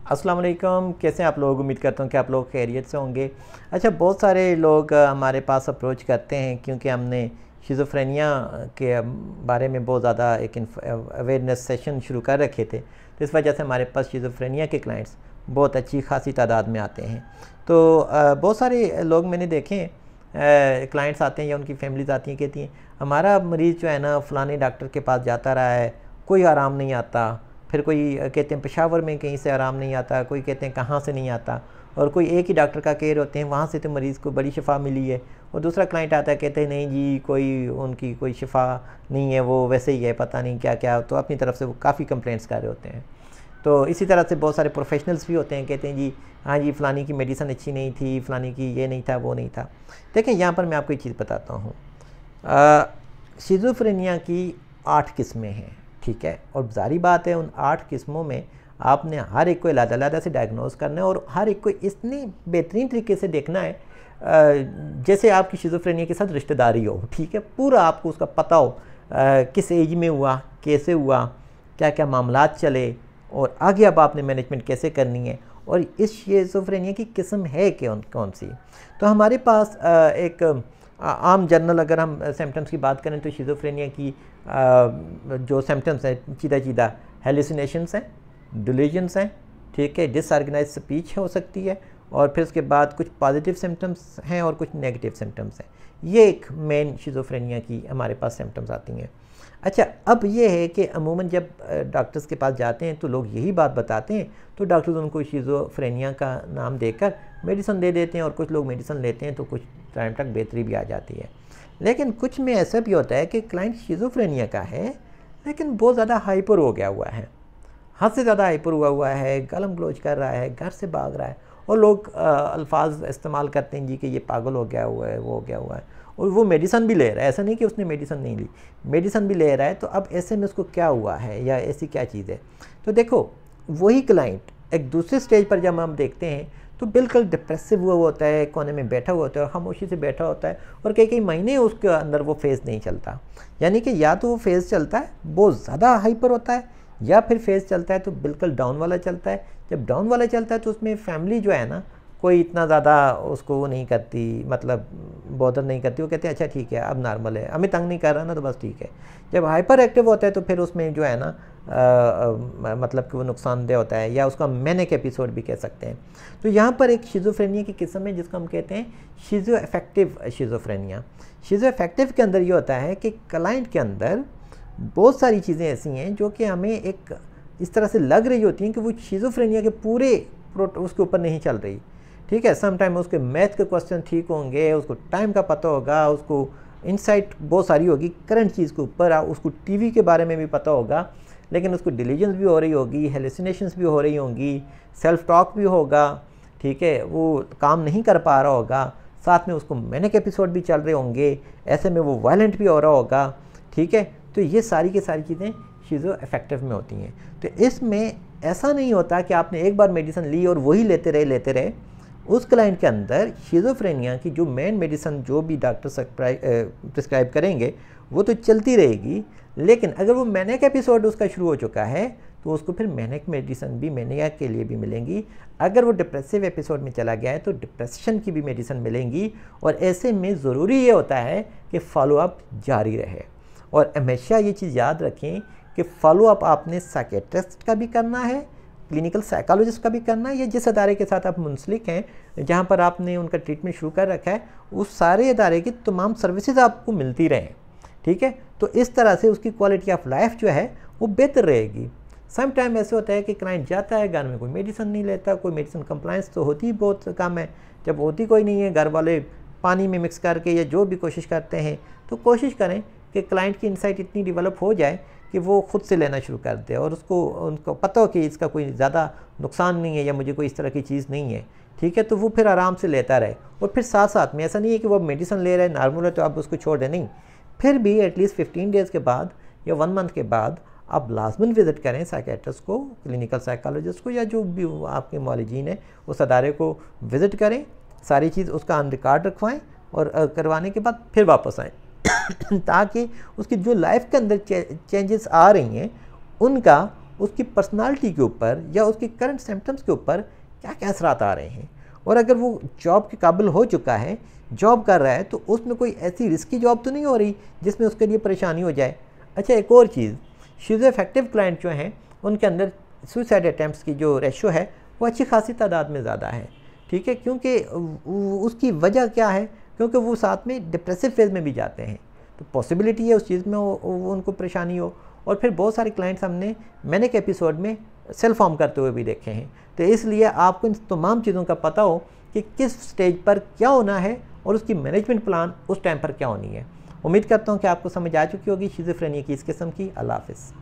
अस्सलाम वालेकुम। कैसे हैं आप लोग? उम्मीद करता हूँ कि आप लोग खैरियत से होंगे। अच्छा, बहुत सारे लोग हमारे पास अप्रोच करते हैं क्योंकि हमने शिज़ोफ्रेनिया के बारे में बहुत ज़्यादा एक अवेयरनेस सेशन शुरू कर रखे थे, तो इस वजह से हमारे पास शिज़ोफ्रेनिया के क्लाइंट्स बहुत अच्छी खासी तादाद में आते हैं। तो बहुत सारे लोग मैंने देखे हैं, क्लाइंट्स आते हैं या उनकी फैमिलीज आती हैं, कहती हैं हमारा मरीज़ जो है ना फ़लाने डॉक्टर के पास जाता रहा है, कोई आराम नहीं आता। फिर कोई कहते हैं पेशावर में कहीं से आराम नहीं आता, कोई कहते हैं कहाँ से नहीं आता, और कोई एक ही डॉक्टर का केयर होते हैं, वहाँ से तो मरीज़ को बड़ी शिफा मिली है। और दूसरा क्लाइंट आता है, कहते हैं नहीं जी, कोई उनकी कोई शिफा नहीं है, वो वैसे ही है, पता नहीं क्या क्या। तो अपनी तरफ से वो काफ़ी कंप्लेंट्स कर रहे होते हैं। तो इसी तरह से बहुत सारे प्रोफेशनल्स भी होते हैं, कहते हैं जी हाँ जी, फ़लानी की मेडिसिन अच्छी नहीं थी, फ़लानी की ये नहीं था, वो नहीं था। देखें, यहाँ पर मैं आपको एक चीज़ बताता हूँ। शिज़ोफ्रेनिया की 8 किस्में हैं, ठीक है। और जारी बात है, उन 8 किस्मों में आपने हर एक को अलग-अलग से डायग्नोज करना है और हर एक को इतनी बेहतरीन तरीके से देखना है जैसे आपकी शिज़ोफ्रेनिया के साथ रिश्तेदारी हो, ठीक है। पूरा आपको उसका पता हो, किस एज में हुआ, कैसे हुआ, क्या क्या मामलात चले, और आगे अब आपने मैनेजमेंट कैसे करनी है, और इस शिज़ोफ्रेनिया की किस्म है कौन सी। तो हमारे पास एक आम जनरल अगर हम सिम्टम्स की बात करें तो शिज़ोफ्रेनिया की जो सिम्टम्स हैं सीधा हेलुसिनेशंस हैं, डिल्यूजन्स हैं, ठीक है, डिसऑर्गेनाइज स्पीच हो सकती है, और फिर उसके बाद कुछ पॉजिटिव सिम्टम्स हैं और कुछ नेगेटिव सिम्टम्स हैं। ये एक मेन शिज़ोफ्रेनिया की हमारे पास सिम्टम्स आती हैं। अच्छा, अब ये है कि अमूमन जब डॉक्टर्स के पास जाते हैं तो लोग यही बात बताते हैं, तो डॉक्टर्स उनको शिज़ोफ्रेनिया का नाम देकर मेडिसिन दे देते हैं, और कुछ लोग मेडिसिन लेते हैं तो कुछ टाइम तक बेहतरी भी आ जाती है। लेकिन कुछ में ऐसा भी होता है कि क्लाइंट शिज़ोफ्रेनिया का है लेकिन बहुत ज़्यादा हाइपर हो गया हुआ है, हद से ज़्यादा हाइपर हुआ है, गलम गलोच कर रहा है, घर से भाग रहा है, और लोग अल्फाज इस्तेमाल करते हैं जी कि ये पागल हो गया हुआ है, वो हो गया हुआ है, और वो मेडिसिन भी ले रहा है। ऐसा नहीं कि उसने मेडिसिन नहीं ली, मेडिसिन भी ले रहा है। तो अब ऐसे में उसको क्या हुआ है या ऐसी क्या चीज़ है। तो देखो, वही क्लाइंट एक दूसरे स्टेज पर जब हम देखते हैं तो बिल्कुल डिप्रेसिव हुआ होता है, कोने में बैठा हुआ होता है, खामोशी से बैठा होता है, और कई कई महीने उसके अंदर वो फेज़ नहीं चलता। यानी कि या तो वो फेज़ चलता है बहुत ज़्यादा हाइपर होता है, या फिर फेज़ चलता है तो बिल्कुल डाउन वाला चलता है। जब डाउन वाला चलता है तो उसमें फैमिली जो है ना, कोई इतना ज़्यादा उसको वो नहीं करती, मतलब बॉदर नहीं करती। वो कहते हैं अच्छा ठीक है, अब नॉर्मल है, हमें तंग नहीं कर रहा ना, तो बस ठीक है। जब हाइपर एक्टिव होता है तो फिर उसमें जो है ना मतलब कि वो नुकसानदेह होता है, या उसका मैनिक एपिसोड भी कह सकते हैं। तो यहाँ पर एक शिज़ोफ्रेनिया की किस्म है जिसको हम कहते हैं शिज़ो अफेक्टिव शिज़ोफ्रेनिया। शिज़ो अफेक्टिव के अंदर ये होता है कि क्लाइंट के अंदर बहुत सारी चीज़ें ऐसी हैं जो कि हमें एक इस तरह से लग रही होती हैं कि वो शिज़ोफ्रेनिया के पूरे उसके ऊपर नहीं चल रही, ठीक है। सम टाइम उसके मैथ के क्वेश्चन ठीक होंगे, उसको टाइम का पता होगा, उसको इंसाइट बहुत सारी होगी करंट चीज़ के ऊपर, उसको टीवी के बारे में भी पता होगा, लेकिन उसको डिलीजेंस भी हो रही होगी, हेलुसिनेशंस भी हो रही होंगी, सेल्फ टॉक भी होगा, ठीक है, वो काम नहीं कर पा रहा होगा, साथ में उसको मैनिक एपिसोड भी चल रहे होंगे, ऐसे में वो वायलेंट भी हो रहा होगा, ठीक है। तो ये सारी की सारी चीज़ें शिज़ो अफेक्टिव में होती हैं। तो इसमें ऐसा नहीं होता कि आपने एक बार मेडिसिन ली और वही लेते रहे। उस क्लाइंट के अंदर शिज़ोफ्रेनिया की जो मेन मेडिसिन जो भी डॉक्टर प्रिस्क्राइब करेंगे वो तो चलती रहेगी, लेकिन अगर वो मैनिक एपिसोड उसका शुरू हो चुका है तो उसको फिर मैनिक मेडिसिन भी मैनिया के लिए भी मिलेंगी। अगर वो डिप्रेसिव एपिसोड में चला गया है तो डिप्रेशन की भी मेडिसिन मिलेंगी। और ऐसे में ज़रूरी ये होता है कि फॉलोअप जारी रहे। और हमेशा ये चीज़ याद रखें कि फॉलोअप आपने साइकियाट्रिस्ट का भी करना है, क्लिनिकल साइकोलॉजिस्ट का भी करना है, या जिस अदारे के साथ आप मुंसलिक हैं, जहाँ पर आपने उनका ट्रीटमेंट शुरू कर रखा है, उस सारे अदारे की तमाम सर्विसेज आपको मिलती रहें, ठीक है। तो इस तरह से उसकी क्वालिटी ऑफ लाइफ जो है वो बेहतर रहेगी। सम टाइम ऐसे होता है कि क्लाइंट जाता है, घर में कोई मेडिसिन नहीं लेता, कोई मेडिसिन कंप्लाइंस तो होती ही बहुत कम है। जब होती कोई नहीं है, घर वाले पानी में मिक्स करके या जो भी कोशिश करते हैं, तो कोशिश करें कि क्लाइंट की इंसाइट इतनी डेवलप हो जाए कि वो खुद से लेना शुरू कर दे, और उनको पता हो कि इसका कोई ज़्यादा नुकसान नहीं है या मुझे कोई इस तरह की चीज़ नहीं है, ठीक है। तो वो फिर आराम से लेता रहे। और फिर साथ साथ में ऐसा नहीं है कि वो मेडिसिन ले रहा है, नॉर्मल है तो आप उसको छोड़ दें, नहीं। फिर भी एटलीस्ट 15 डेज़ के बाद या 1 मंथ के बाद आप लाजमन विज़िट करें साइकियाट्रिस्ट को, क्लिनिकल साइकोलॉजिस्ट को, या जो भी आपके मौलिजीन है उस अदारे को विज़िट करें, सारी चीज़ उसका ऑन रिकॉर्ड रखवाएँ, और करवाने के बाद फिर वापस आएँ ताकि उसकी जो लाइफ के अंदर चेंजेस आ रही हैं उनका उसकी पर्सनालिटी के ऊपर या उसके करंट सिम्टम्स के ऊपर क्या क्या असरात आ रहे हैं। और अगर वो जॉब के काबिल हो चुका है, जॉब कर रहा है, तो उसमें कोई ऐसी रिस्की जॉब तो नहीं हो रही जिसमें उसके लिए परेशानी हो जाए। अच्छा, एक और चीज़, शिज़ोअफेक्टिव क्लाइंट जो हैं उनके अंदर सुसाइड अटैम्प्ट्स की जो रेशो है वो अच्छी खासी तादाद में ज़्यादा है, ठीक है। क्योंकि उसकी वजह क्या है, क्योंकि वो साथ में डिप्रेसिव फेज़ में भी जाते हैं, तो पॉसिबिलिटी है उस चीज़ में वो उनको परेशानी हो। और फिर बहुत सारे क्लाइंट्स मैंने एक एपिसोड में सेल्फ हार्म करते हुए भी देखे हैं। तो इसलिए आपको इन तमाम चीज़ों का पता हो कि किस स्टेज पर क्या होना है और उसकी मैनेजमेंट प्लान उस टाइम पर क्या होनी है। उम्मीद करता हूँ कि आपको समझ आ चुकी होगी शिज़ोफ्रेनिया की इस किस्म की। अल्लाह हाफ़िज़।